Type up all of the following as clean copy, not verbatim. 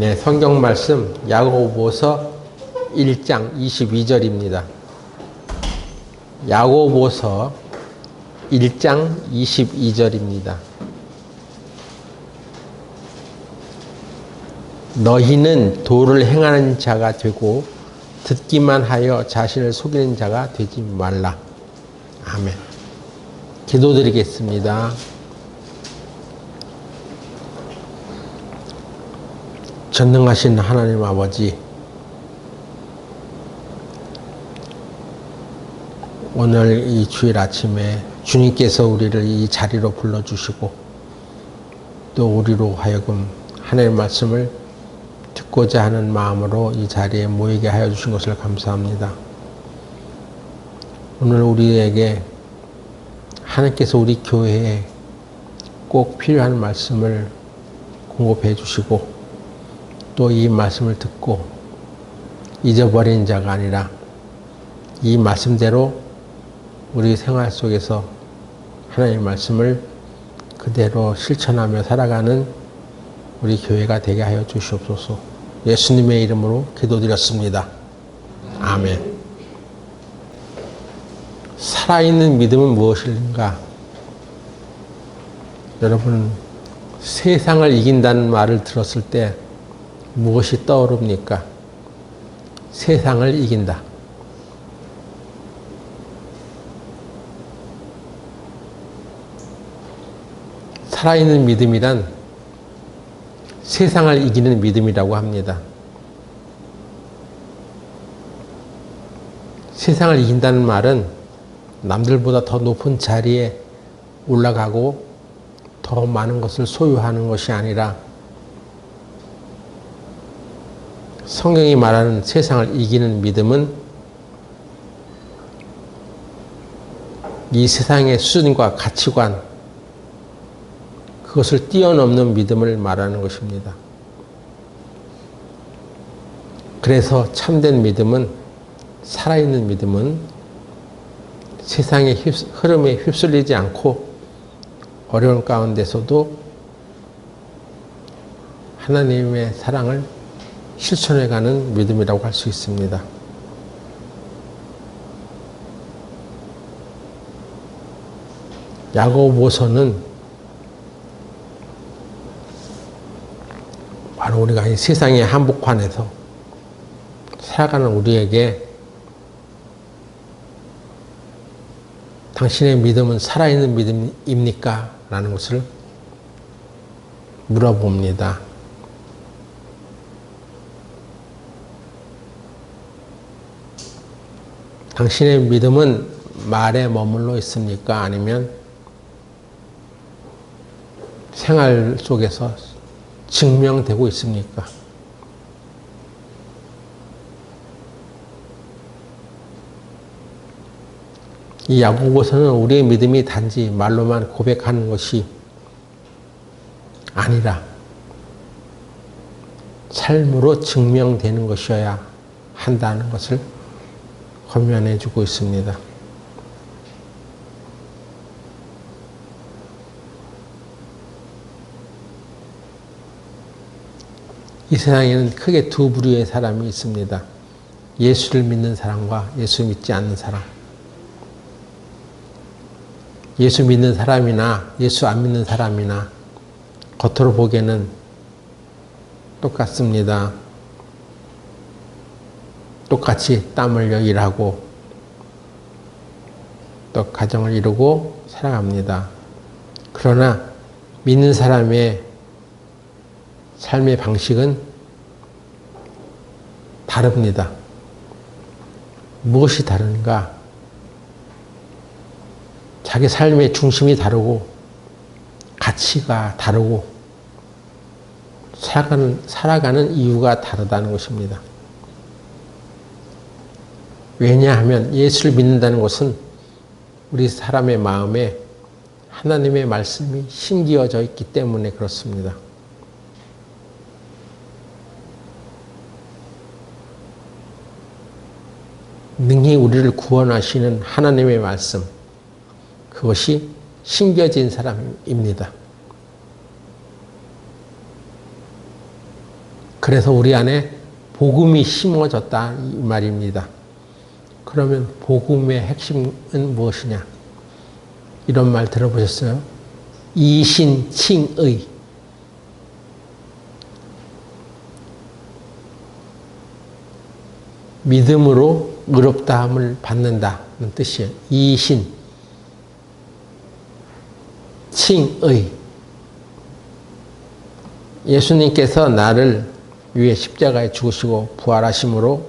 네, 성경 말씀 야고보서 1장 22절입니다. 야고보서 1장 22절입니다. 너희는 도를 행하는 자가 되고 듣기만 하여 자신을 속이는 자가 되지 말라. 아멘. 기도드리겠습니다. 전능하신 하나님 아버지, 오늘 이 주일 아침에 주님께서 우리를 이 자리로 불러주시고 또 우리로 하여금 하나님의 말씀을 듣고자 하는 마음으로 이 자리에 모이게 하여 주신 것을 감사합니다. 오늘 우리에게 하나님께서 우리 교회에 꼭 필요한 말씀을 공급해 주시고 또 이 말씀을 듣고 잊어버린 자가 아니라 이 말씀대로 우리 생활 속에서 하나님의 말씀을 그대로 실천하며 살아가는 우리 교회가 되게 하여 주시옵소서. 예수님의 이름으로 기도드렸습니다. 아멘. 살아있는 믿음은 무엇인가? 여러분, 세상을 이긴다는 말을 들었을 때 무엇이 떠오릅니까? 세상을 이긴다. 살아있는 믿음이란 세상을 이기는 믿음이라고 합니다. 세상을 이긴다는 말은 남들보다 더 높은 자리에 올라가고 더 많은 것을 소유하는 것이 아니라 성경이 말하는 세상을 이기는 믿음은 이 세상의 수준과 가치관, 그것을 뛰어넘는 믿음을 말하는 것입니다. 그래서 참된 믿음은, 살아있는 믿음은 세상의 흐름에 휩쓸리지 않고 어려운 가운데서도 하나님의 사랑을 실천해가는 믿음이라고 할 수 있습니다. 야고보서는 바로 우리가 이 세상의 한복판에서 살아가는 우리에게 당신의 믿음은 살아있는 믿음입니까? 라는 것을 물어봅니다. 당신의 믿음은 말에 머물러 있습니까? 아니면 생활 속에서 증명되고 있습니까? 이 야고보서는 우리의 믿음이 단지 말로만 고백하는 것이 아니라 삶으로 증명되는 것이어야 한다는 것을 권면해 주고 있습니다. 이 세상에는 크게 두 부류의 사람이 있습니다. 예수를 믿는 사람과 예수 믿지 않는 사람. 예수 믿는 사람이나 예수 안 믿는 사람이나 겉으로 보기에는 똑같습니다. 똑같이 땀 흘려 일하고 또 가정을 이루고 살아갑니다. 그러나 믿는 사람의 삶의 방식은 다릅니다. 무엇이 다른가? 자기 삶의 중심이 다르고 가치가 다르고 살아가는 이유가 다르다는 것입니다. 왜냐하면 예수를 믿는다는 것은 우리 사람의 마음에 하나님의 말씀이 심기어져 있기 때문에 그렇습니다. 능히 우리를 구원하시는 하나님의 말씀, 그것이 심겨진 사람입니다. 그래서 우리 안에 복음이 심어졌다 이 말입니다. 그러면 복음의 핵심은 무엇이냐? 이런 말 들어보셨어요? 이신칭의. 믿음으로 의롭다함을 받는다는 뜻이에요. 이신, 칭의. 예수님께서 나를 위해 십자가에 죽으시고 부활하심으로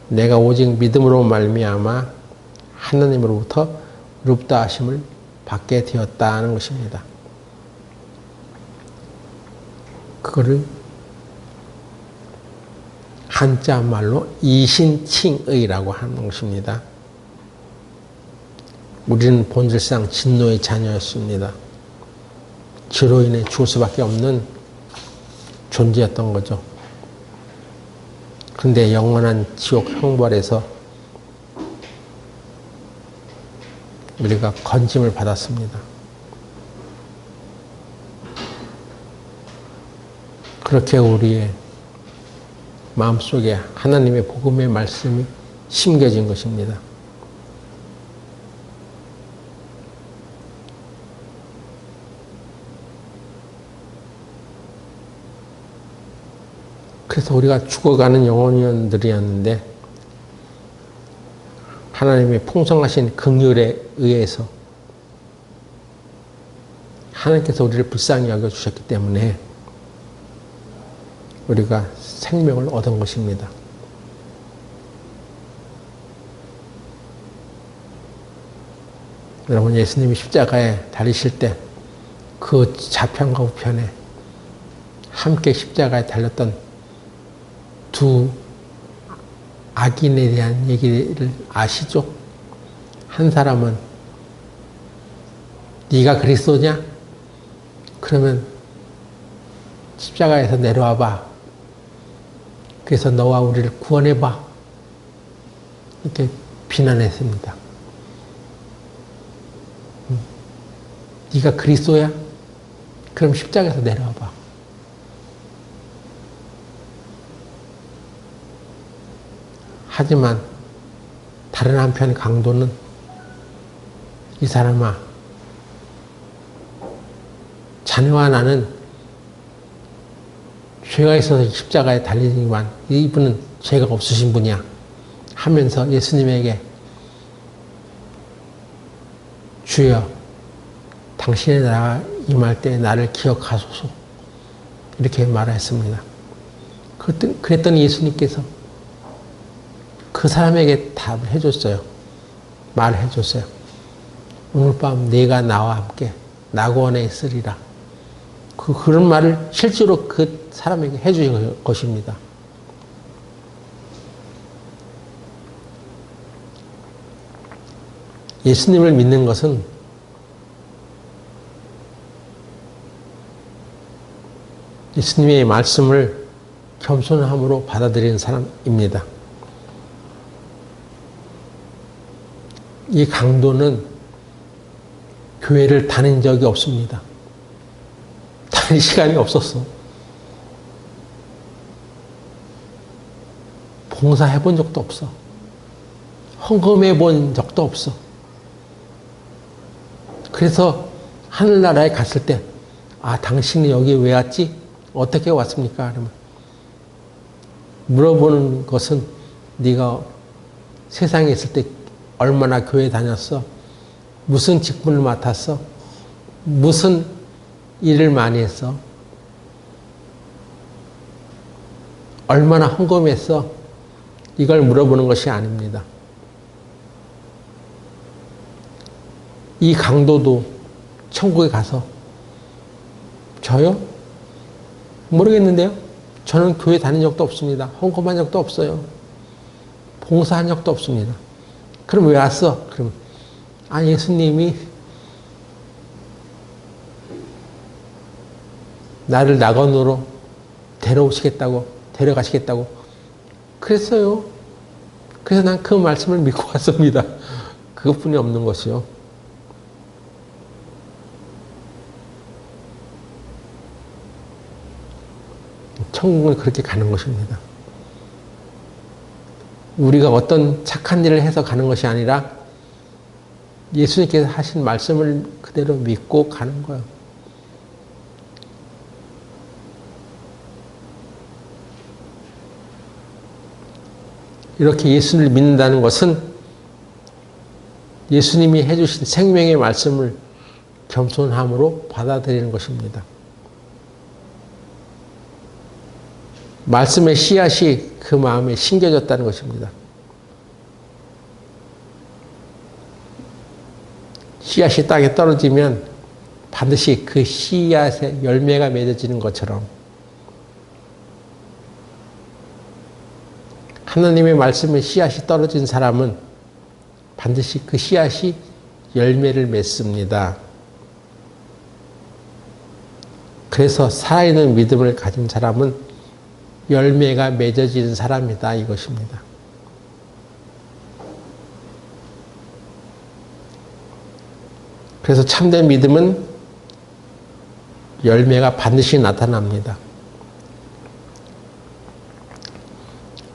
내가 오직 믿음으로 말미암아 하나님으로부터 의롭다 하심을 받게 되었다는 것입니다. 그거를 한자 말로 이신칭의라고 하는 것입니다. 우리는 본질상 진노의 자녀였습니다. 죄로 인해 죽을 수밖에 없는 존재였던 거죠. 그런데 영원한 지옥 형벌에서 우리가 건짐을 받았습니다. 그렇게 우리의 마음속에 하나님의 복음의 말씀이 심겨진 것입니다. 그래서 우리가 죽어가는 영혼들이었는데 하나님의 풍성하신 긍휼에 의해서 하나님께서 우리를 불쌍히 여겨주셨기 때문에 우리가 생명을 얻은 것입니다. 여러분, 예수님이 십자가에 달리실 때 그 좌편과 우편에 함께 십자가에 달렸던 두 악인에 대한 얘기를 아시죠? 한 사람은 네가 그리스도냐? 그러면 십자가에서 내려와 봐. 그래서 너와 우리를 구원해 봐. 이렇게 비난했습니다. 네가 그리스도야? 그럼 십자가에서 내려와 봐. 하지만 다른 한편 강도는 이 사람아, 자네와 나는 죄가 있어서 십자가에 달리지만 이분은 죄가 없으신 분이야 하면서 예수님에게 주여, 당신의 나라가 임할 때 나를 기억하소서 이렇게 말했습니다. 그랬더니 예수님께서 그 사람에게 답을 해줬어요. 말을 해줬어요. 오늘 밤 네가 나와 함께 낙원에 있으리라. 그런 말을 실제로 그 사람에게 해준 것입니다. 예수님을 믿는 것은 예수님의 말씀을 겸손함으로 받아들이는 사람입니다. 이 강도는 교회를 다닌 적이 없습니다. 다닐 시간이 없었어. 봉사해 본 적도 없어. 헌금해 본 적도 없어. 그래서 하늘나라에 갔을 때, 아, 당신이 여기 왜 왔지? 어떻게 왔습니까? 그러면 물어보는 것은 네가 세상에 있을 때 얼마나 교회 다녔어? 무슨 직분을 맡았어? 무슨 일을 많이 했어? 얼마나 헌금했어? 이걸 물어보는 것이 아닙니다. 이 강도도 천국에 가서 저요? 모르겠는데요? 저는 교회 다닌 적도 없습니다. 헌금한 적도 없어요. 봉사한 적도 없습니다. 그럼 왜 왔어? 그럼 아, 예수님이 나를 낙원으로 데려가시겠다고 그랬어요. 그래서 난 그 말씀을 믿고 왔습니다. 그것뿐이 없는 것이요. 천국은 그렇게 가는 것입니다. 우리가 어떤 착한 일을 해서 가는 것이 아니라 예수님께서 하신 말씀을 그대로 믿고 가는 거예요. 이렇게 예수를 믿는다는 것은 예수님이 해주신 생명의 말씀을 겸손함으로 받아들이는 것입니다. 말씀의 씨앗이 그 마음에 심겨졌다는 것입니다. 씨앗이 땅에 떨어지면 반드시 그 씨앗에 열매가 맺어지는 것처럼 하나님의 말씀에 씨앗이 떨어진 사람은 반드시 그 씨앗이 열매를 맺습니다. 그래서 살아있는 믿음을 가진 사람은 열매가 맺어지는 사람이다 이것입니다. 그래서 참된 믿음은 열매가 반드시 나타납니다.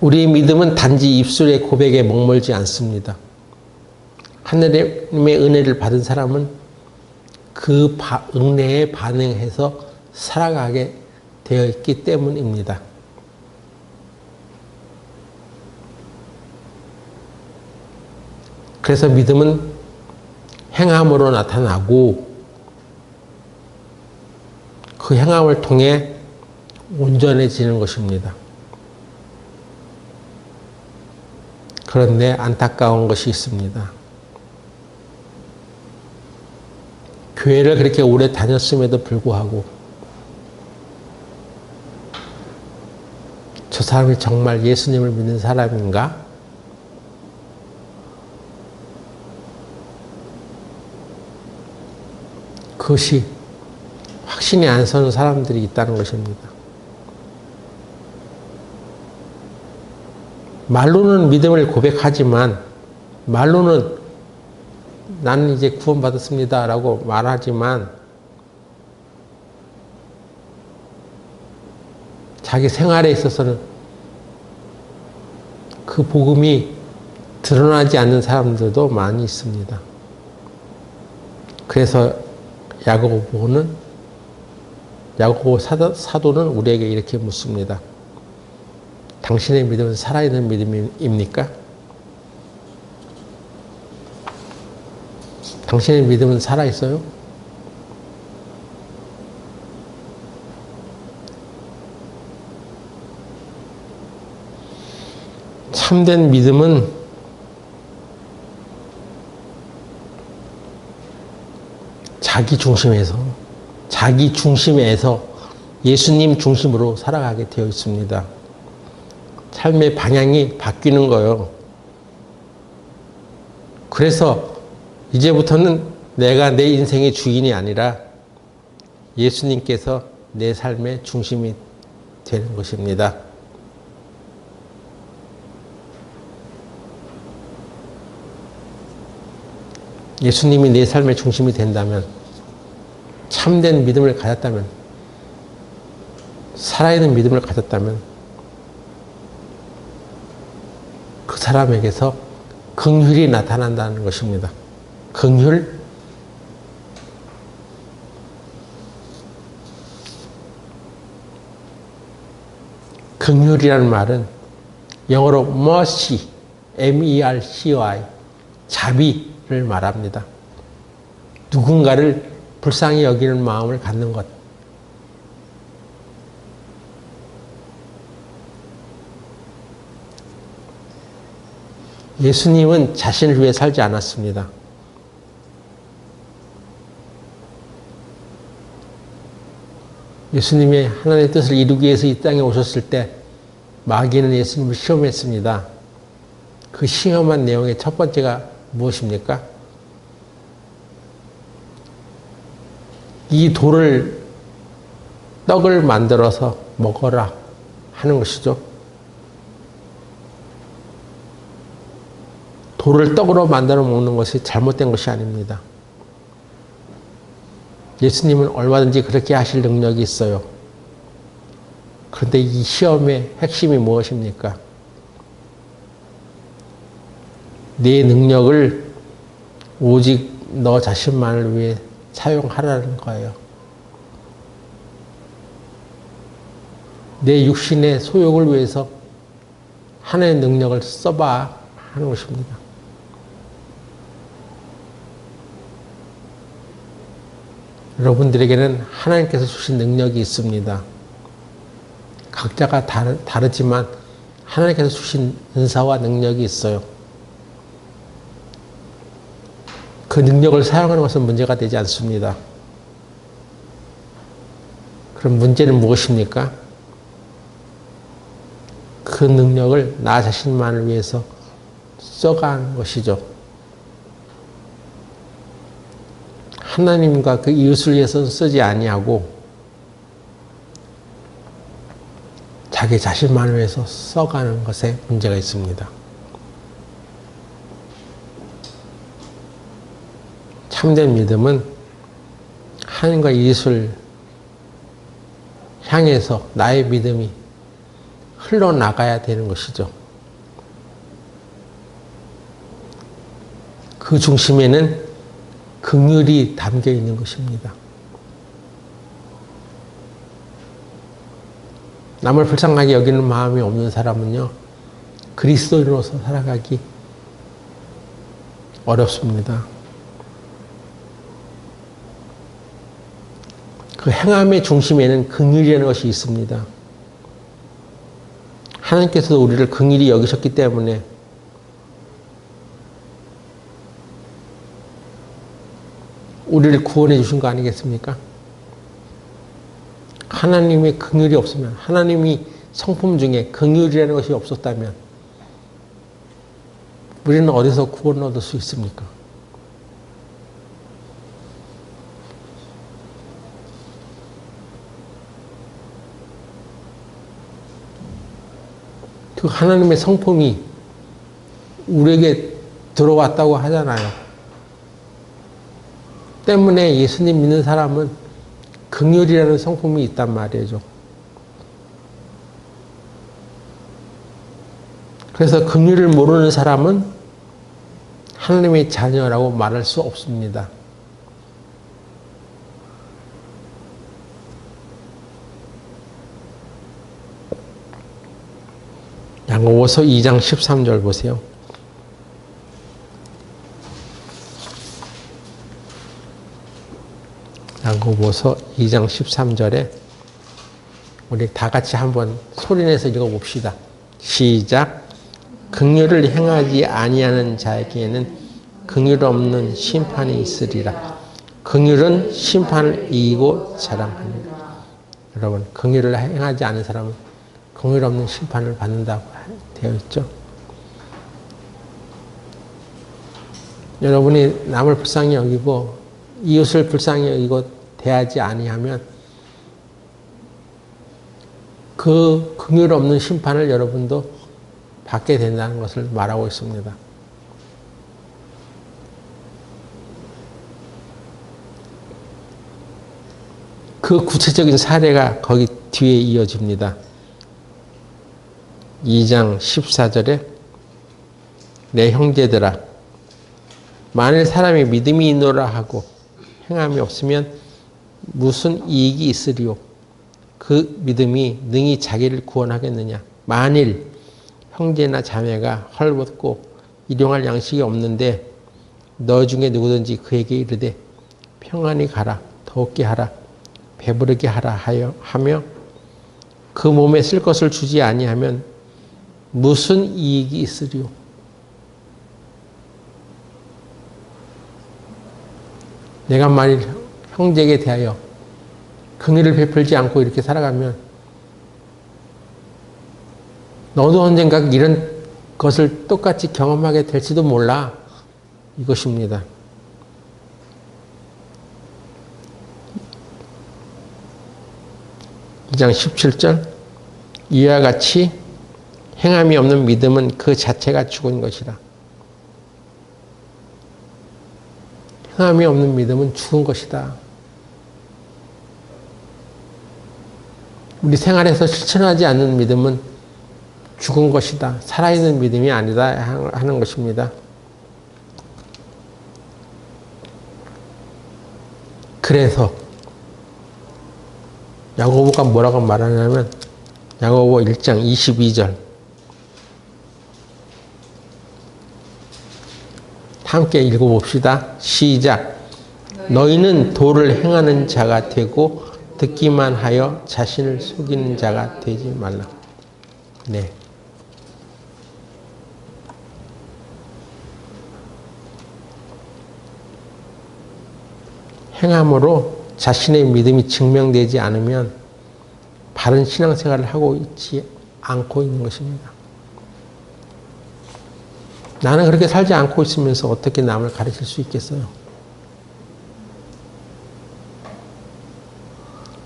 우리의 믿음은 단지 입술의 고백에 머물지 않습니다. 하나님의 은혜를 받은 사람은 그 은혜에 반응해서 살아가게 되어 있기 때문입니다. 그래서 믿음은 행함으로 나타나고 그 행함을 통해 온전해지는 것입니다. 그런데 안타까운 것이 있습니다. 교회를 그렇게 오래 다녔음에도 불구하고 저 사람이 정말 예수님을 믿는 사람인가? 그것이 확신이 안 서는 사람들이 있다는 것입니다. 말로는 믿음을 고백하지만, 말로는 나는 이제 구원받았습니다 라고 말하지만, 자기 생활에 있어서는 그 복음이 드러나지 않는 사람들도 많이 있습니다. 그래서 야고보 사도는 우리에게 이렇게 묻습니다. 당신의 믿음은 살아있는 믿음입니까? 당신의 믿음은 살아있어요? 참된 믿음은 자기 중심에서 예수님 중심으로 살아가게 되어 있습니다. 삶의 방향이 바뀌는 거예요. 그래서 이제부터는 내가 내 인생의 주인이 아니라 예수님께서 내 삶의 중심이 되는 것입니다. 예수님이 내 삶의 중심이 된다면, 참된 믿음을 가졌다면, 살아있는 믿음을 가졌다면 그 사람에게서 긍휼이 나타난다는 것입니다. 긍휼이라는 말은 영어로 mercy, M-E-R-C-Y, 자비를 말합니다. 누군가를 불쌍히 여기는 마음을 갖는 것. 예수님은 자신을 위해 살지 않았습니다. 예수님이 하나님의 뜻을 이루기 위해서 이 땅에 오셨을 때 마귀는 예수님을 시험했습니다. 그 시험한 내용의 첫 번째가 무엇입니까? 이 돌을 떡을 만들어서 먹어라 하는 것이죠. 돌을 떡으로 만들어 먹는 것이 잘못된 것이 아닙니다. 예수님은 얼마든지 그렇게 하실 능력이 있어요. 그런데 이 시험의 핵심이 무엇입니까? 내 능력을 오직 너 자신만을 위해 사용하라는 거예요. 내 육신의 소욕을 위해서 하나의 능력을 써봐 하는 것입니다. 여러분들에게는 하나님께서 주신 능력이 있습니다. 각자가 다르지만 하나님께서 주신 은사와 능력이 있어요. 그 능력을 사용하는 것은 문제가 되지 않습니다. 그럼 문제는 무엇입니까? 그 능력을 나 자신만을 위해서 써가는 것이죠. 하나님과 그 이웃을 위해서는 쓰지 아니하고 자기 자신만을 위해서 써가는 것에 문제가 있습니다. 참된 믿음은 하나님과 이웃을 향해서 나의 믿음이 흘러나가야 되는 것이죠. 그 중심에는 긍휼이 담겨 있는 것입니다. 남을 불쌍하게 여기는 마음이 없는 사람은요, 그리스도인으로서 살아가기 어렵습니다. 그 행함의 중심에는 긍휼이라는 것이 있습니다. 하나님께서도 우리를 긍휼히 여기셨기 때문에 우리를 구원해 주신 거 아니겠습니까? 하나님의 긍휼이 없으면, 하나님이 성품 중에 긍휼이라는 것이 없었다면 우리는 어디서 구원을 얻을 수 있습니까? 그 하나님의 성품이 우리에게 들어왔다고 하잖아요. 때문에 예수님 믿는 사람은 긍휼이라는 성품이 있단 말이죠. 그래서 긍휼을 모르는 사람은 하나님의 자녀라고 말할 수 없습니다. 야고보서 2장 13절 보세요. 야고보서 2장 13절에 우리 다 같이 한번 소리내서 읽어봅시다. 시작. 긍휼을 행하지 아니하는 자에게는 긍휼 없는 심판이 있으리라. 긍휼은 심판을 이기고 자랑하니라. 여러분, 긍휼을 행하지 않은 사람은 긍휼 없는 심판을 받는다고 되어 있죠. 여러분이 남을 불쌍히 여기고 이웃을 불쌍히 여기고 대하지 아니하면 그 긍휼 없는 심판을 여러분도 받게 된다는 것을 말하고 있습니다. 그 구체적인 사례가 거기 뒤에 이어집니다. 2장 14절에 내 형제들아 만일 사람이 믿음이 있노라 하고 행함이 없으면 무슨 이익이 있으리요? 그 믿음이 능히 자기를 구원하겠느냐? 만일 형제나 자매가 헐벗고 일용할 양식이 없는데 너 중에 누구든지 그에게 이르되 평안히 가라, 더욱게 하라, 배부르게 하라 하며 그 몸에 쓸 것을 주지 아니하면 무슨 이익이 있으리요? 내가 만일 형제에게 대하여 긍휼을 베풀지 않고 이렇게 살아가면 너도 언젠가 이런 것을 똑같이 경험하게 될지도 몰라. 이것입니다. (2장 17절) 이와 같이 행함이 없는 믿음은 그 자체가 죽은 것이라. 행함이 없는 믿음은 죽은 것이다. 우리 생활에서 실천하지 않는 믿음은 죽은 것이다. 살아있는 믿음이 아니다 하는 것입니다. 그래서 야고보가 뭐라고 말하냐면 야고보 1장 22절 함께 읽어봅시다. 시작. 너희는 도를 행하는 자가 되고 듣기만 하여 자신을 속이는 자가 되지 말라. 네. 행함으로 자신의 믿음이 증명되지 않으면 바른 신앙생활을 하고 있지 않고 있는 것입니다. 나는 그렇게 살지 않고 있으면서 어떻게 남을 가르칠 수 있겠어요?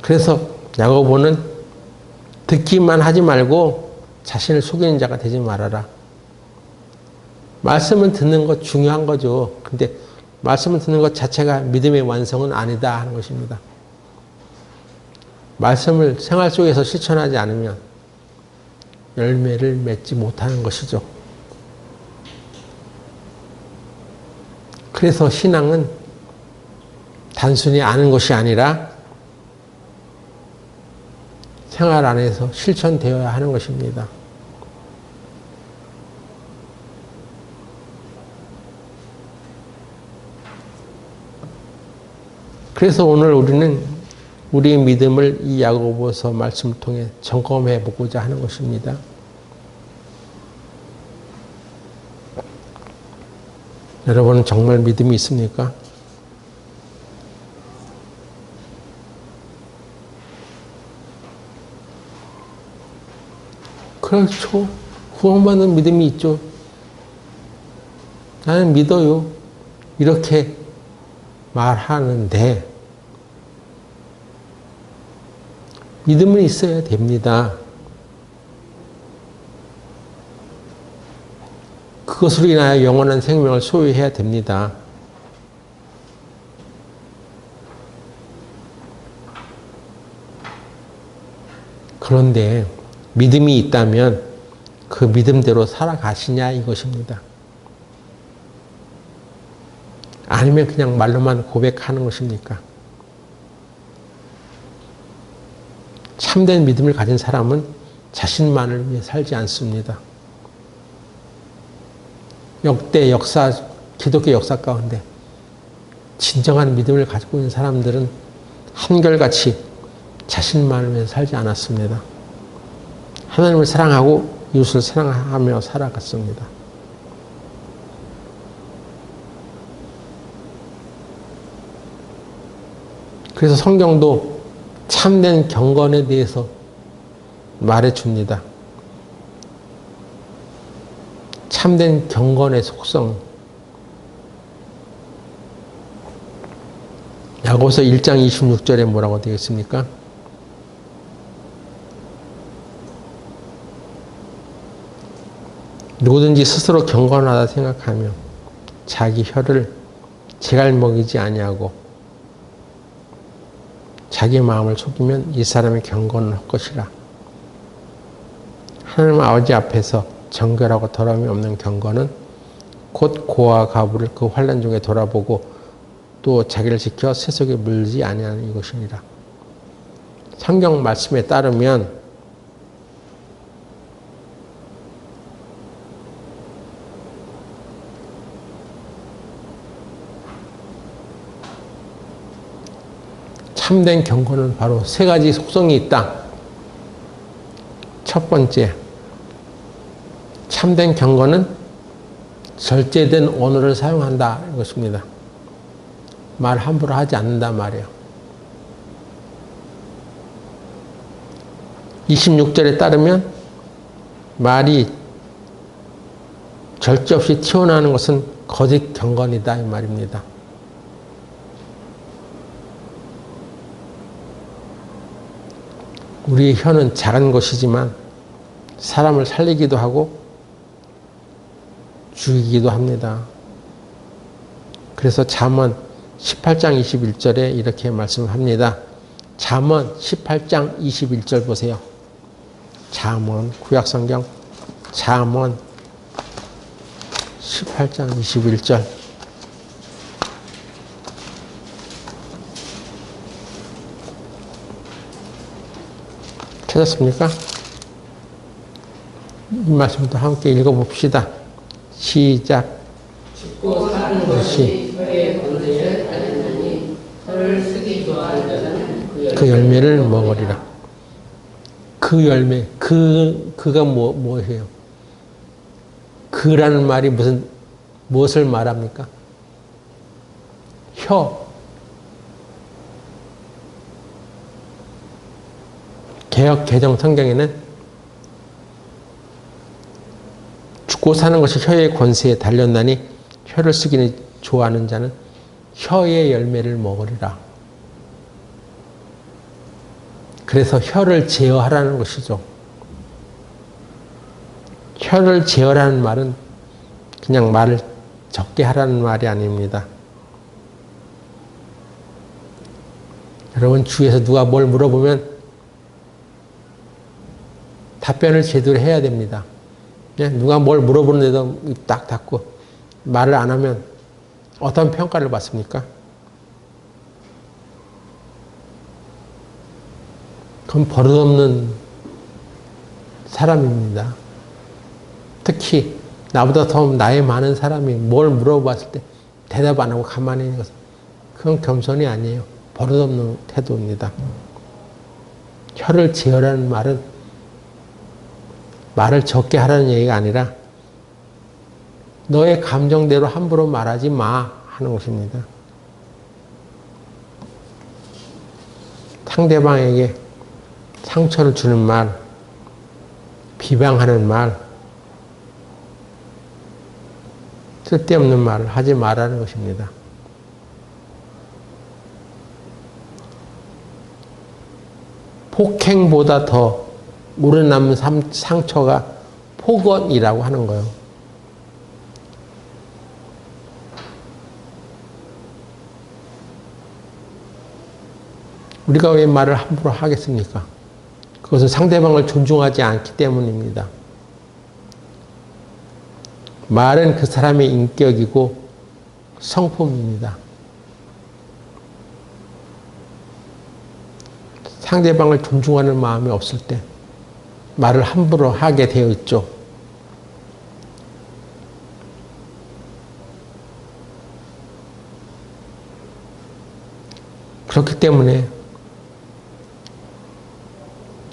그래서 야고보는 듣기만 하지 말고 자신을 속이는 자가 되지 말아라. 말씀을 듣는 것 중요한 거죠. 근데 말씀을 듣는 것 자체가 믿음의 완성은 아니다 하는 것입니다. 말씀을 생활 속에서 실천하지 않으면 열매를 맺지 못하는 것이죠. 그래서 신앙은 단순히 아는 것이 아니라 생활 안에서 실천되어야 하는 것입니다. 그래서 오늘 우리는 우리의 믿음을 이 야고보서 말씀을 통해 점검해 보고자 하는 것입니다. 여러분은 정말 믿음이 있습니까? 그렇죠. 구원받는 믿음이 있죠. 나는 믿어요. 이렇게 말하는데 믿음은 있어야 됩니다. 그것으로 인하여 영원한 생명을 소유해야 됩니다. 그런데 믿음이 있다면 그 믿음대로 살아가시냐 이것입니다. 아니면 그냥 말로만 고백하는 것입니까? 참된 믿음을 가진 사람은 자신만을 위해 살지 않습니다. 기독교 역사 가운데 진정한 믿음을 가지고 있는 사람들은 한결같이 자신만을 위해 살지 않았습니다. 하나님을 사랑하고 이웃을 사랑하며 살아갔습니다. 그래서 성경도 참된 경건에 대해서 말해줍니다. 참된 경건의 속성. 야고보서 1장 26절에 뭐라고 되어 있습니까? 누구든지 스스로 경건하다 생각하며 자기 혀를 재갈 먹이지 아니하고 자기 마음을 속이면 이 사람이 경건을 할 것이라. 하나님 아버지 앞에서 정결하고 더러움이 없는 경건은 곧 고와 가부를 그 환난 중에 돌아보고 또 자기를 지켜 세속에 물지 아니하는 이것이니라. 성경 말씀에 따르면 참된 경건은 바로 세 가지 속성이 있다. 첫 번째, 참된 경건은 절제된 언어를 사용한다 이것입니다. 말 함부로 하지 않는다 말이에요. 26절에 따르면 말이 절제 없이 튀어나오는 것은 거짓 경건이다 이 말입니다. 우리의 혀는 작은 것이지만 사람을 살리기도 하고 죽이기도 합니다. 그래서 잠언 18장 21절에 이렇게 말씀합니다. 잠언 18장 21절 보세요. 잠언, 구약성경 잠언 18장 21절. 찾았습니까? 이 말씀도 함께 읽어봅시다. 시작. 죽고 사는 것이 혀의 권세를 달렸느니 혀를 쓰기 좋아하는 자는 그 열매를 먹으리라. 그 열매, 그가 뭐예요? 그라는 말이 무엇을 말합니까? 혀. 개역 개정 성경에는 죽고 사는 것이 혀의 권세에 달렸나니 혀를 쓰기는 좋아하는 자는 혀의 열매를 먹으리라. 그래서 혀를 제어하라는 것이죠. 혀를 제어라는 말은 그냥 말을 적게 하라는 말이 아닙니다. 여러분 주위에서 누가 뭘 물어보면 답변을 제대로 해야 됩니다. 누가 뭘 물어보는데도 입 딱 닫고 말을 안 하면 어떤 평가를 받습니까? 그건 버릇없는 사람입니다. 특히 나보다 더 나이 많은 사람이 뭘 물어봤을 때 대답 안 하고 가만히 있는 것은 그건 겸손이 아니에요. 버릇없는 태도입니다. 혀를 제어라는 말은 말을 적게 하라는 얘기가 아니라 너의 감정대로 함부로 말하지 마 하는 것입니다. 상대방에게 상처를 주는 말, 비방하는 말, 쓸데없는 말을 하지 말라는 것입니다. 폭행보다 더 오래 남은 상처가 폭언이라고 하는 거예요. 우리가 왜 말을 함부로 하겠습니까? 그것은 상대방을 존중하지 않기 때문입니다. 말은 그 사람의 인격이고 성품입니다. 상대방을 존중하는 마음이 없을 때 말을 함부로 하게 되어 있죠. 그렇기 때문에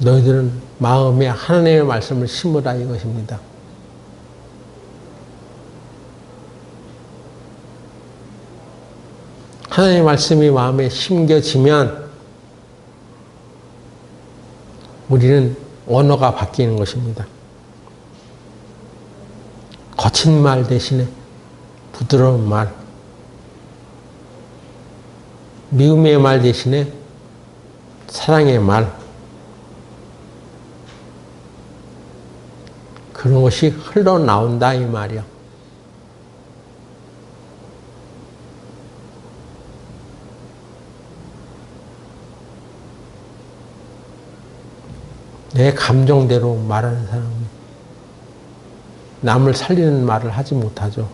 너희들은 마음에 하나님의 말씀을 심으라 이것입니다. 하나님의 말씀이 마음에 심겨지면 우리는 언어가 바뀌는 것입니다. 거친 말 대신에 부드러운 말, 미움의 말 대신에 사랑의 말, 그런 것이 흘러나온다 이 말이야. 내 감정대로 말하는 사람은 남을 살리는 말을 하지 못하죠.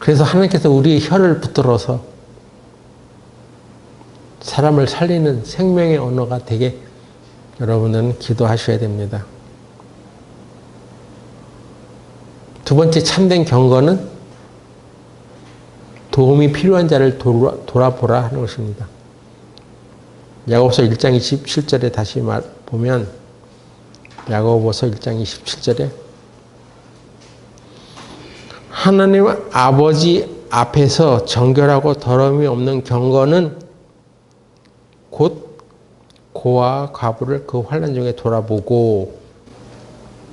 그래서 하나님께서 우리의 혀를 붙들어서 사람을 살리는 생명의 언어가 되게 여러분은 기도하셔야 됩니다. 두 번째 참된 경건은 도움이 필요한 자를 돌아보라 하는 것입니다. 야고보서 1장 27절에 다시 보면 야고보서 1장 27절에 하나님 아버지 앞에서 정결하고 더러움이 없는 경건은 곧 고와 과부를 그 환난 중에 돌아보고,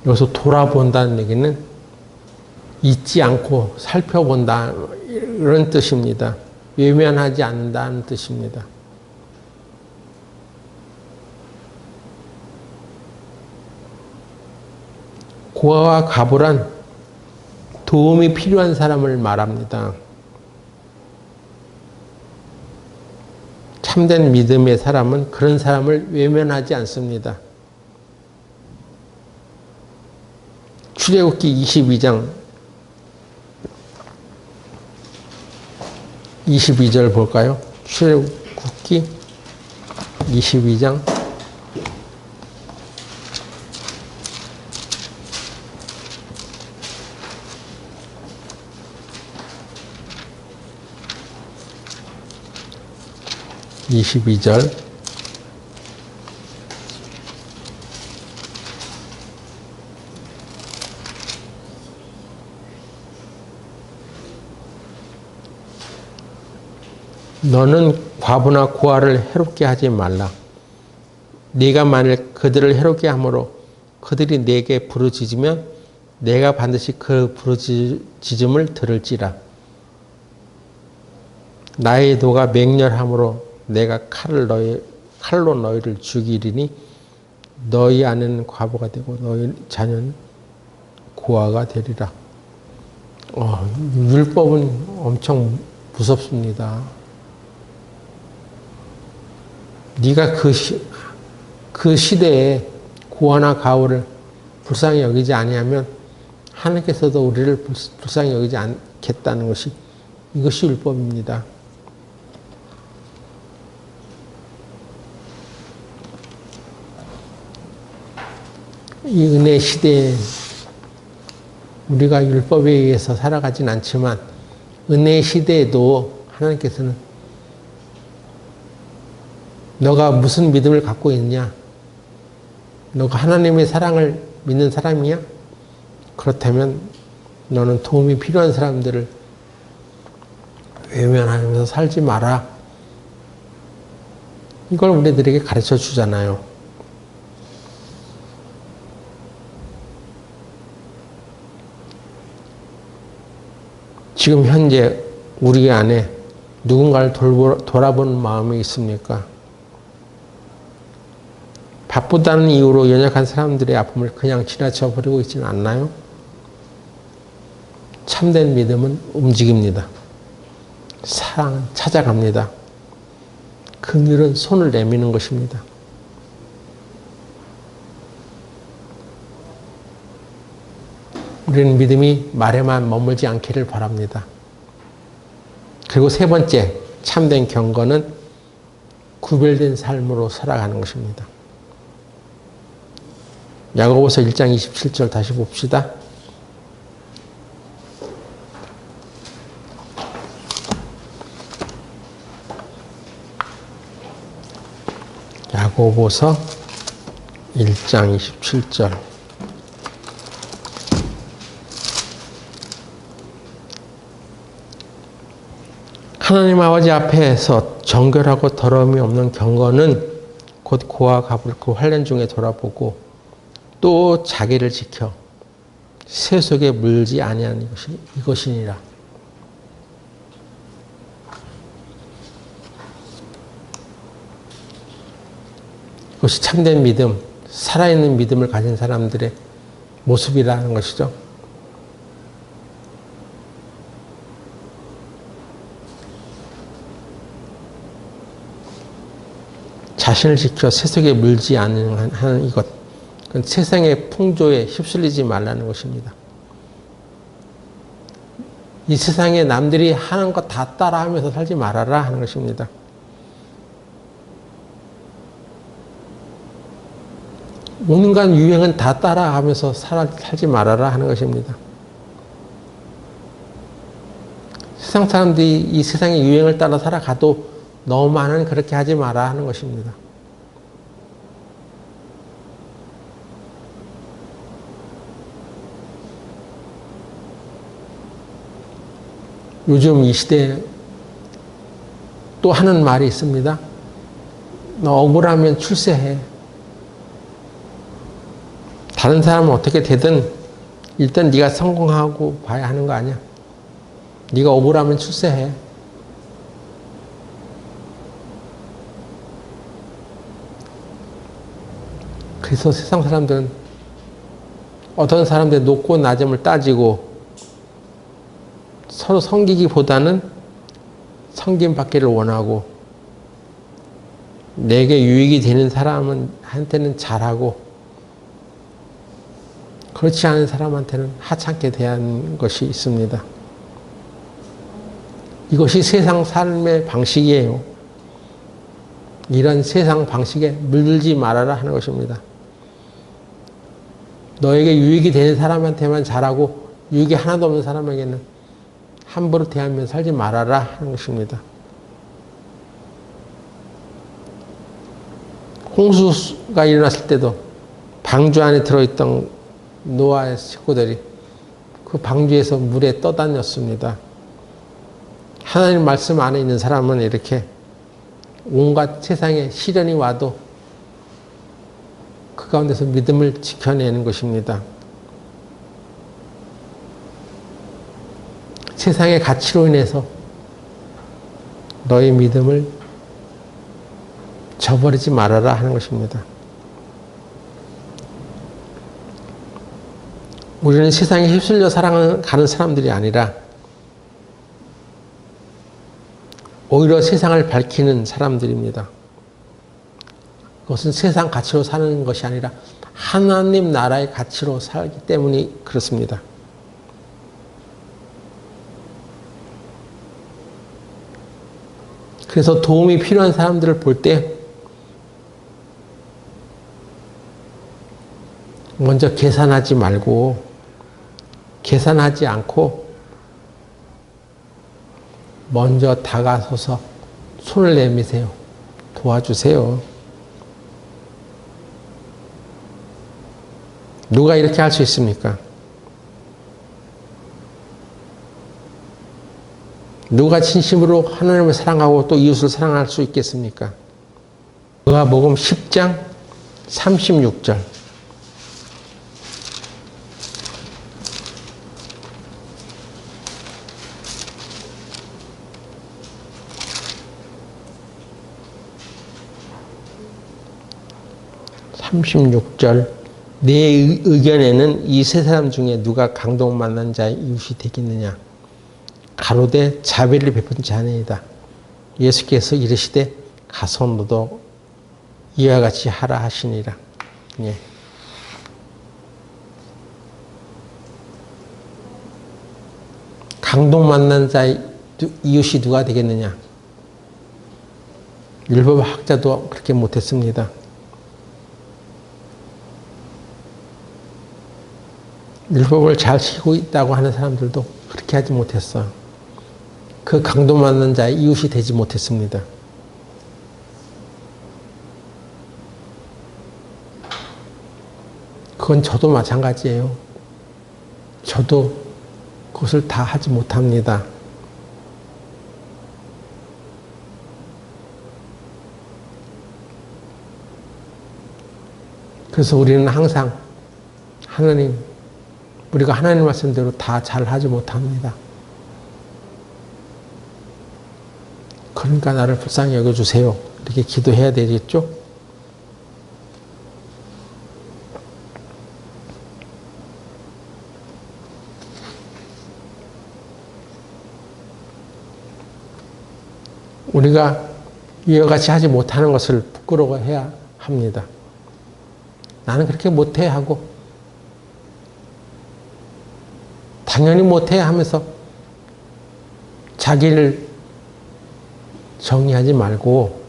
여기서 돌아본다는 얘기는 잊지 않고 살펴본다 이런 뜻입니다. 외면하지 않는다는 뜻입니다. 고아와 과부란 도움이 필요한 사람을 말합니다. 참된 믿음의 사람은 그런 사람을 외면하지 않습니다. 출애굽기 22장 22절 볼까요? 출애굽기 22장 22절 너는 과부나 고아를 해롭게 하지 말라. 네가 만일 그들을 해롭게 함으로 그들이 네게 부르짖으면 내가 반드시 그 부르짖음을 들을지라. 나의 도가 맹렬함으로 내가 칼로 너희를 죽이리니 너희 아내는 과부가 되고 너희 자녀는 고아가 되리라. 율법은 엄청 무섭습니다. 네가 그 시대에 고아나 가우를 불쌍히 여기지 아니하면 하나님께서도 우리를 불쌍히 여기지 않겠다는 것이 이것이 율법입니다. 이 은혜 시대에 우리가 율법에 의해서 살아가진 않지만 은혜 시대에도 하나님께서는 너가 무슨 믿음을 갖고 있냐? 너가 하나님의 사랑을 믿는 사람이야? 그렇다면 너는 도움이 필요한 사람들을 외면하면서 살지 마라. 이걸 우리들에게 가르쳐 주잖아요. 지금 현재 우리 안에 누군가를 돌아보는 마음이 있습니까? 바쁘다는 이유로 연약한 사람들의 아픔을 그냥 지나쳐 버리고 있지는 않나요? 참된 믿음은 움직입니다. 사랑은 찾아갑니다. 긍휼은 손을 내미는 것입니다. 우리는 믿음이 말에만 머물지 않기를 바랍니다. 그리고 세 번째, 참된 경건은 구별된 삶으로 살아가는 것입니다. 야고보서 1장 27절 다시 봅시다. 야고보서 1장 27절 하나님 아버지 앞에서 정결하고 더러움이 없는 경건은 곧 고아 가부를 그 환난 중에 돌아보고 또 자기를 지켜 새 속에 물지 아니하는 이것이니라. 이것이 참된 믿음, 살아있는 믿음을 가진 사람들의 모습이라는 것이죠. 자신을 지켜 세속에 물지 않는 하는 이것, 그건 세상의 풍조에 휩쓸리지 말라는 것입니다. 이 세상에 남들이 하는 것 다 따라하면서 살지 말아라 하는 것입니다. 온갖 유행은 다 따라가면서 살지 말아라 하는 것입니다. 세상 사람들이 이 세상의 유행을 따라 살아가도 너무만은 그렇게 하지 마라 하는 것입니다. 요즘 이 시대에 또 하는 말이 있습니다. 너 억울하면 출세해. 다른 사람은 어떻게 되든 일단 네가 성공하고 봐야 하는 거 아니야. 네가 억울하면 출세해. 그래서 세상 사람들은 어떤 사람들의 높고 낮음을 따지고 서로 섬기기보다는 섬김 받기를 원하고 내게 유익이 되는 사람한테는 잘하고 그렇지 않은 사람한테는 하찮게 대하는 것이 있습니다. 이것이 세상 삶의 방식이에요. 이런 세상 방식에 물들지 말아라 하는 것입니다. 너에게 유익이 되는 사람한테만 잘하고 유익이 하나도 없는 사람에게는 함부로 대하며 살지 말아라 하는 것입니다. 홍수가 일어났을 때도 방주 안에 들어있던 노아의 식구들이 그 방주에서 물에 떠다녔습니다. 하나님 말씀 안에 있는 사람은 이렇게 온갖 세상에 시련이 와도 그 가운데서 믿음을 지켜내는 것입니다. 세상의 가치로 인해서 너의 믿음을 저버리지 말아라 하는 것입니다. 우리는 세상에 휩쓸려 살아가는 사람들이 아니라 오히려 세상을 밝히는 사람들입니다. 그것은 세상 가치로 사는 것이 아니라 하나님 나라의 가치로 살기 때문에 그렇습니다. 그래서 도움이 필요한 사람들을 볼 때 먼저 계산하지 말고 계산하지 않고 먼저 다가서서 손을 내미세요. 도와주세요. 누가 이렇게 할 수 있습니까? 누가 진심으로 하나님을 사랑하고 또 이웃을 사랑할 수 있겠습니까? 누가복음 10장 36절. 내 의견에는 이 세 사람 중에 누가 강동 만난 자의 이웃이 되겠느냐? 가로되 자비를 베푼 자니이다. 예수께서 이르시되 가서 너도 이와 같이 하라 하시니라. 예. 강동 만난 자의 이웃이 누가 되겠느냐? 율법 학자도 그렇게 못했습니다. 율법을 잘 지키고 있다고 하는 사람들도 그렇게 하지 못했어. 그 강도 맞는 자의 이웃이 되지 못했습니다. 그건 저도 마찬가지예요. 저도 그것을 다 하지 못합니다. 그래서 우리는 항상 우리가 하나님 말씀대로 다 잘하지 못합니다. 그러니까 나를 불쌍히 여겨주세요. 이렇게 기도해야 되겠죠? 우리가 이와 같이 하지 못하는 것을 부끄러워해야 합니다. 나는 그렇게 못해 하고 당연히 못해 하면서 자기를 정의하지 말고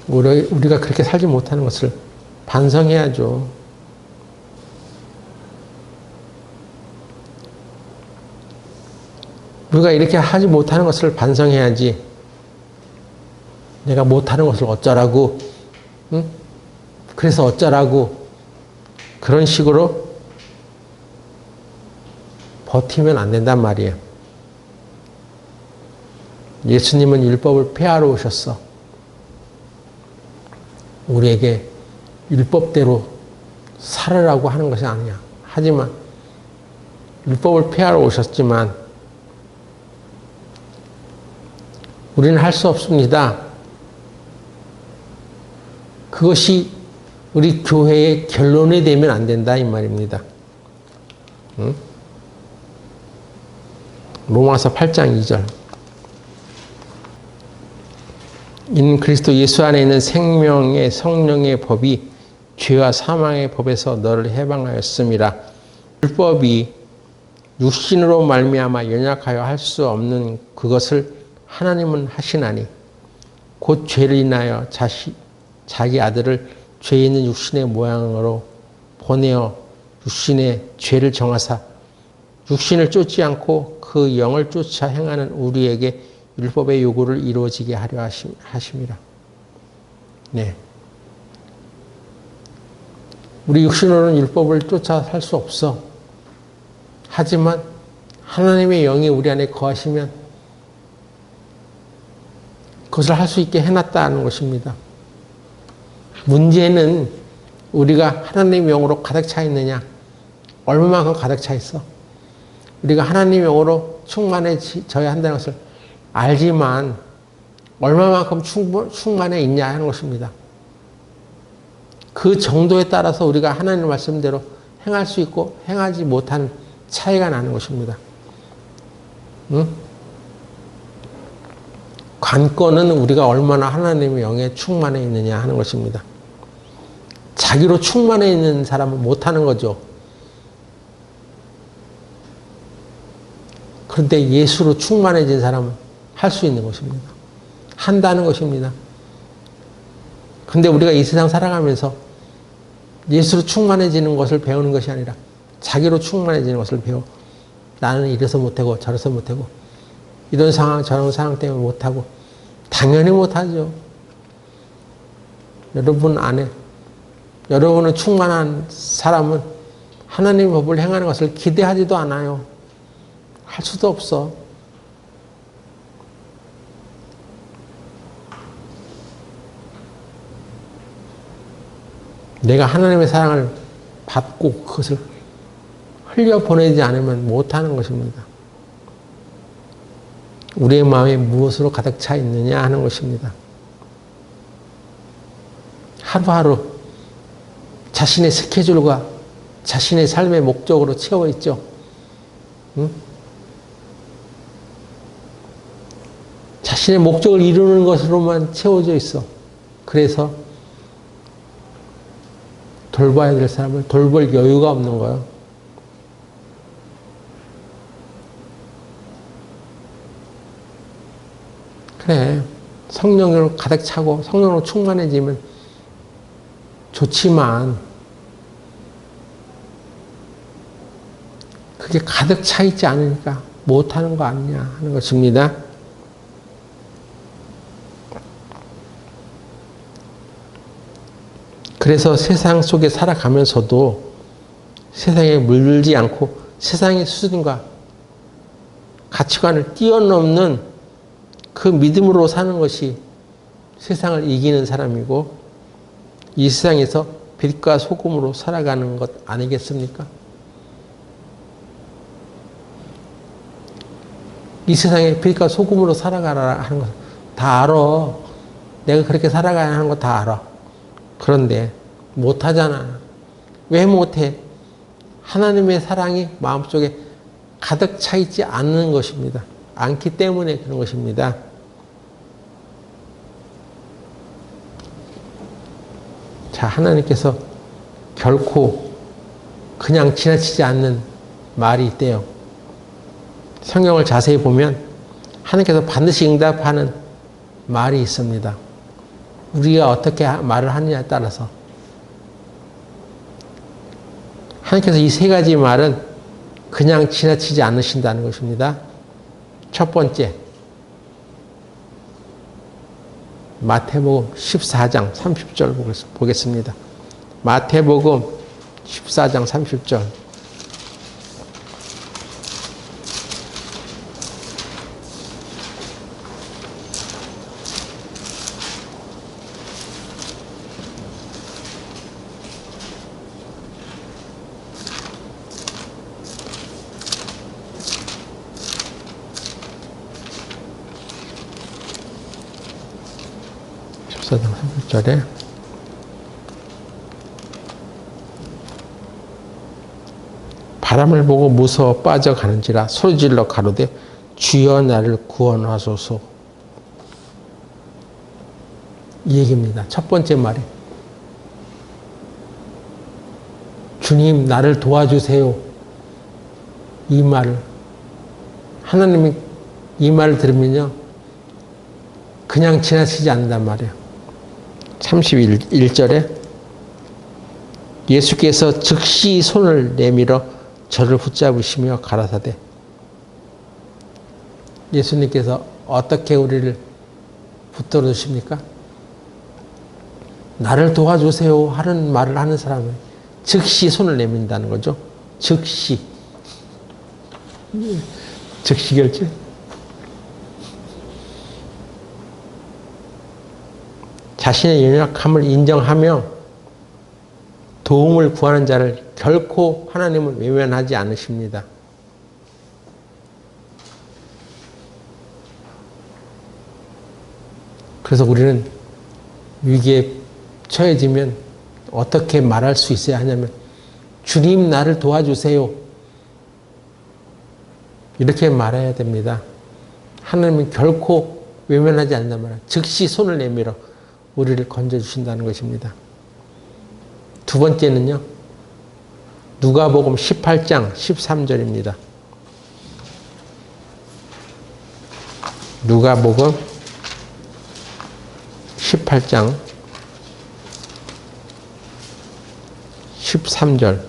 우리가 그렇게 살지 못하는 것을 반성해야죠. 우리가 이렇게 하지 못하는 것을 반성해야지 내가 못하는 것을 어쩌라고, 응? 그래서 어쩌라고 그런 식으로 버티면 안 된단 말이에요. 예수님은 율법을 폐하러 오셨어. 우리에게 율법대로 살으라고 하는 것이 아니야. 하지만 율법을 폐하러 오셨지만 우리는 할 수 없습니다. 그것이 우리 교회의 결론이 되면 안 된다 이 말입니다. 응? 로마서 8장 2절. 이는 그리스도 예수 안에 있는 생명의 성령의 법이 죄와 사망의 법에서 너를 해방하였음이라. 율법이 육신으로 말미암아 연약하여 할 수 없는 그것을 하나님은 하시나니 곧 죄를 인하여 자기 아들을 죄 있는 육신의 모양으로 보내어 육신의 죄를 정하사 육신을 쫓지 않고 그 영을 쫓아 행하는 우리에게 율법의 요구를 이루어지게 하려 하심이라. 네. 우리 육신으로는 율법을 쫓아 살 수 없어. 하지만 하나님의 영이 우리 안에 거하시면 그것을 할 수 있게 해놨다는 것입니다. 문제는 우리가 하나님의 영으로 가득 차 있느냐, 얼마만큼 가득 차 있어. 우리가 하나님의 영으로 충만해져야 한다는 것을 알지만 얼마만큼 충만해 있냐 하는 것입니다. 그 정도에 따라서 우리가 하나님의 말씀대로 행할 수 있고 행하지 못하는 차이가 나는 것입니다. 응? 관건은 우리가 얼마나 하나님의 영에 충만해 있느냐 하는 것입니다. 자기로 충만해 있는 사람은 못하는 거죠. 그런데 예수로 충만해진 사람은 할 수 있는 것입니다. 한다는 것입니다. 근데 우리가 이 세상 살아가면서 예수로 충만해지는 것을 배우는 것이 아니라 자기로 충만해지는 것을 배워. 나는 이래서 못하고 저래서 못하고 이런 상황 저런 상황 때문에 못하고. 당연히 못하죠. 여러분 안에 여러분은 충만한 사람은 하나님의 법을 행하는 것을 기대하지도 않아요. 할 수도 없어. 내가 하나님의 사랑을 받고 그것을 흘려보내지 않으면 못하는 것입니다. 우리의 마음이 무엇으로 가득 차 있느냐 하는 것입니다. 하루하루 자신의 스케줄과 자신의 삶의 목적으로 채워 있죠. 응? 자신의 목적을 이루는 것으로만 채워져 있어. 그래서 돌봐야 될 사람을 돌볼 여유가 없는 거예요. 그래, 성령으로 가득 차고 성령으로 충만해지면 좋지만 그게 가득 차 있지 않으니까 못하는 거 아니냐 하는 것입니다. 그래서 세상 속에 살아가면서도 세상에 물들지 않고 세상의 수준과 가치관을 뛰어넘는 그 믿음으로 사는 것이 세상을 이기는 사람이고 이 세상에서 빛과 소금으로 살아가는 것 아니겠습니까? 이 세상에 빛과 소금으로 살아가라 하는 것 다 알아. 내가 그렇게 살아가야 하는 거 다 알아. 그런데 못하잖아. 왜 못해? 하나님의 사랑이 마음속에 가득 차 있지 않는 것입니다. 않기 때문에 그런 것입니다. 자, 하나님께서 결코 그냥 지나치지 않는 말이 있대요. 성경을 자세히 보면 하나님께서 반드시 응답하는 말이 있습니다. 우리가 어떻게 말을 하느냐에 따라서. 하나님께서 이 세 가지 말은 그냥 지나치지 않으신다는 것입니다. 첫 번째, 마태복음 14장 30절 보겠습니다. 마태복음 14장 30절. 절에 바람을 보고 무서워 빠져가는지라 소리질러 가로되 주여 나를 구원하소서. 이 얘기입니다. 첫 번째 말이. 주님, 나를 도와주세요. 이 말을. 하나님이 이 말을 들으면요. 그냥 지나치지 않는단 말이에요. 31절에 예수께서 즉시 손을 내밀어 저를 붙잡으시며 가라사대. 예수님께서 어떻게 우리를 붙들어 주십니까? 나를 도와주세요 하는 말을 하는 사람은 즉시 손을 내민다는 거죠. 즉시. 즉시 결제. 자신의 연약함을 인정하며 도움을 구하는 자를 결코 하나님은 외면하지 않으십니다. 그래서 우리는 위기에 처해지면 어떻게 말할 수 있어야 하냐면 주님 나를 도와주세요. 이렇게 말해야 됩니다. 하나님은 결코 외면하지 않는단 말이에요. 즉시 손을 내밀어 우리를 건져주신다는 것입니다. 두 번째는요. 누가복음 18장 13절입니다. 누가복음 18장 13절.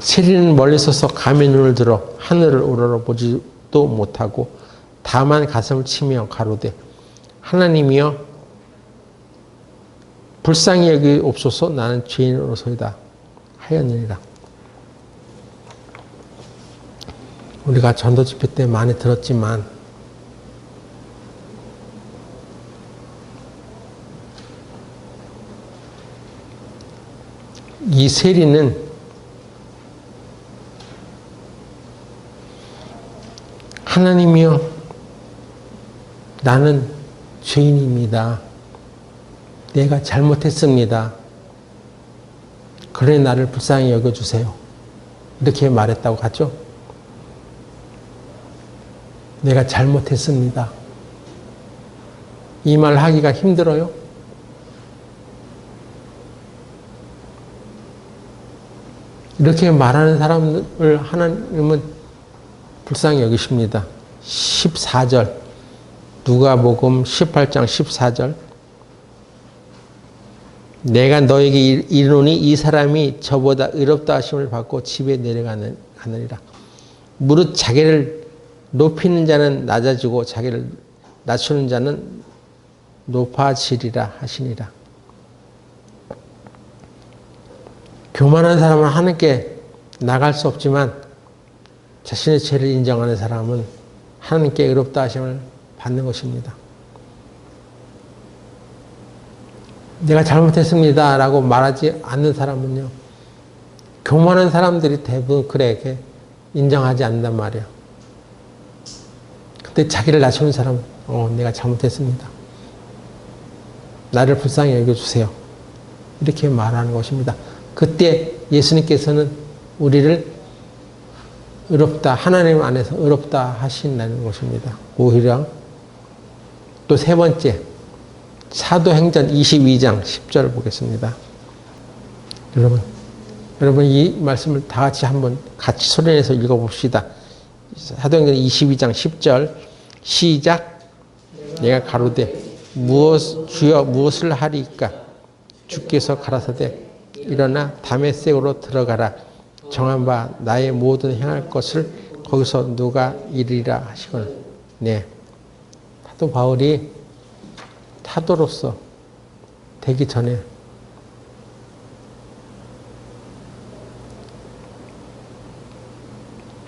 세리는 멀리 서서 감히 눈을 들어 하늘을 우러러보지도 못하고 다만 가슴을 치며 가로되 하나님이여 불쌍히 여기옵소서 나는 죄인으로소이다 하였느니라. 우리가 전도 집회 때 많이 들었지만 이 세리는 하나님이여 나는 죄인입니다. 내가 잘못했습니다. 그래 나를 불쌍히 여겨주세요. 이렇게 말했다고 하죠. 내가 잘못했습니다. 이 말 하기가 힘들어요? 이렇게 말하는 사람을 하나님은 불쌍히 여기십니다. 14절 누가복음 18장 14절 내가 너에게 이르노니 이 사람이 저보다 의롭다 하심을 받고 집에 내려가느니라. 무릇 자기를 높이는 자는 낮아지고 자기를 낮추는 자는 높아지리라 하시니라. 교만한 사람은 하나님께 나갈 수 없지만 자신의 죄를 인정하는 사람은 하나님께 의롭다 하심을 받는 것입니다. 내가 잘못했습니다 라고 말하지 않는 사람은요. 교만한 사람들이 대부분 그렇게 인정하지 않는단 말이에요. 근데 자기를 낮추는 사람은 내가 잘못했습니다. 나를 불쌍히 여겨주세요. 이렇게 말하는 것입니다. 그때 예수님께서는 우리를 의롭다, 하나님 안에서 의롭다 하신다는 것입니다. 오히려 또 세 번째 사도행전 22장 10절을 보겠습니다. 여러분 이 말씀을 다 같이 한번 같이 소리내서 읽어봅시다. 사도행전 22장 10절 시작. 내가 가로되 주여 무엇을 하리이까? 주께서 가라사대 일어나 다메섹으로 들어가라. 정한 바 나의 모든 행할 것을 거기서 누가 이르리라 하시거늘. 네. 사도 바울이 사도로서 되기 전에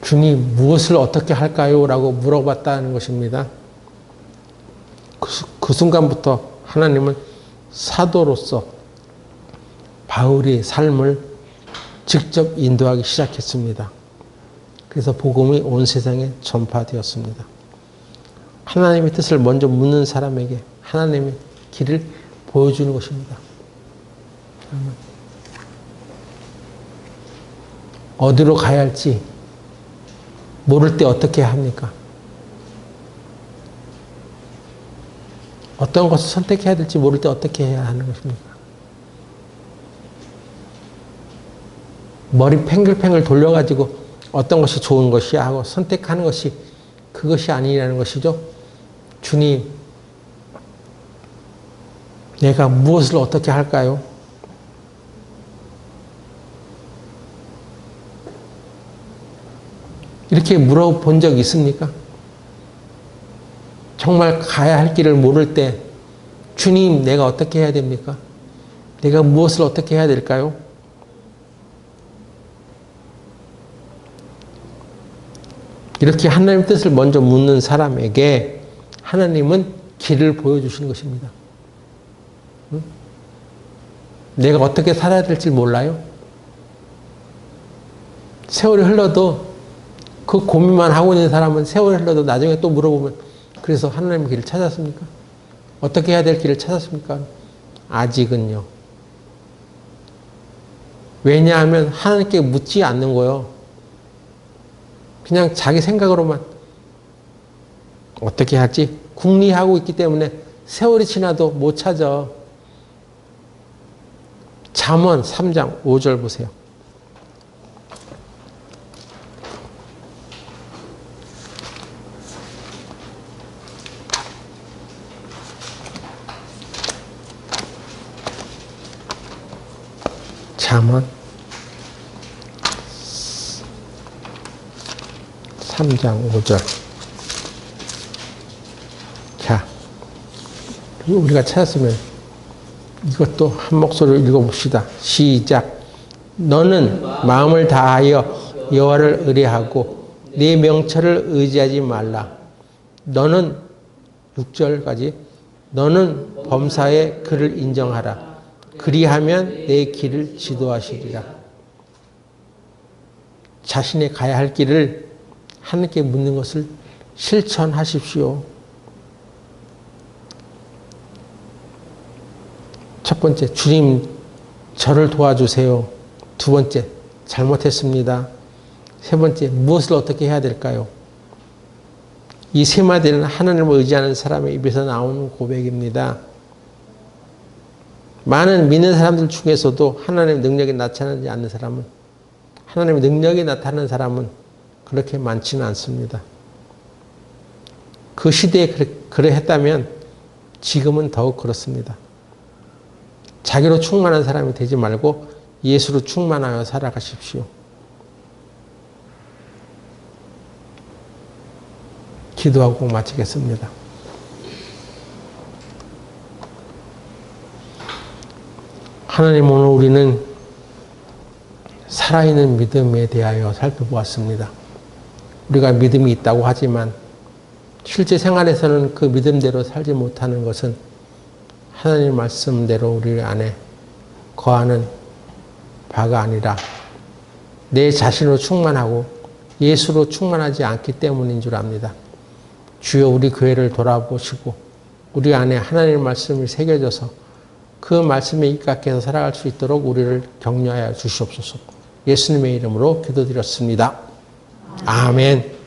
주님 무엇을 어떻게 할까요? 라고 물어봤다는 것입니다. 그 순간부터 하나님은 사도로서 바울의 삶을 직접 인도하기 시작했습니다. 그래서 복음이 온 세상에 전파되었습니다. 하나님의 뜻을 먼저 묻는 사람에게 하나님의 길을 보여주는 것입니다. 어디로 가야 할지 모를 때 어떻게 합니까? 어떤 것을 선택해야 될지 모를 때 어떻게 해야 하는 것입니까? 머리 팽글팽글 돌려가지고 어떤 것이 좋은 것이야 하고 선택하는 것이 그것이 아니라는 것이죠. 주님, 내가 무엇을 어떻게 할까요? 이렇게 물어본 적 있습니까? 정말 가야 할 길을 모를 때 주님, 내가 어떻게 해야 됩니까? 내가 무엇을 어떻게 해야 될까요? 이렇게 하나님 뜻을 먼저 묻는 사람에게 하나님은 길을 보여주시는 것입니다. 응? 내가 어떻게 살아야 될지 몰라요? 세월이 흘러도 그 고민만 하고 있는 사람은 세월이 흘러도 나중에 또 물어보면 그래서 하나님의 길을 찾았습니까? 어떻게 해야 될 길을 찾았습니까? 아직은요. 왜냐하면 하나님께 묻지 않는 거예요. 그냥 자기 생각으로만 어떻게 할지 궁리하고 있기 때문에 세월이 지나도 못 찾아. 잠언 3장 5절 보세요. 잠언 3장 5절. 자, 우리가 찾았으면 이것도 한 목소리로 읽어봅시다. 시작. 너는 마음을 다하여 여호와를 의뢰하고 네 명철을 의지하지 말라. 너는 6절까지 너는 범사에 그를 인정하라. 그리하면 내 길을 지도하시리라. 자신의 가야 할 길을 하나님께 묻는 것을 실천하십시오. 첫 번째, 주님 저를 도와주세요. 두 번째, 잘못했습니다. 세 번째, 무엇을 어떻게 해야 될까요? 이 세 마디는 하나님을 의지하는 사람의 입에서 나오는 고백입니다. 많은 믿는 사람들 중에서도 하나님의 능력이 나타나지 않는 사람은, 하나님의 능력이 나타나는 사람은 그렇게 많지는 않습니다. 그 시대에 그래 했다면 지금은 더욱 그렇습니다. 자기로 충만한 사람이 되지 말고 예수로 충만하여 살아가십시오. 기도하고 마치겠습니다. 하나님, 오늘 우리는 살아있는 믿음에 대하여 살펴보았습니다. 우리가 믿음이 있다고 하지만 실제 생활에서는 그 믿음대로 살지 못하는 것은 하나님 말씀대로 우리 안에 거하는 바가 아니라 내 자신으로 충만하고 예수로 충만하지 않기 때문인 줄 압니다. 주여, 우리 교회를 돌아보시고 우리 안에 하나님의 말씀이 새겨져서 그 말씀에 입각해서 살아갈 수 있도록 우리를 격려하여 주시옵소서. 예수님의 이름으로 기도드렸습니다. 아멘.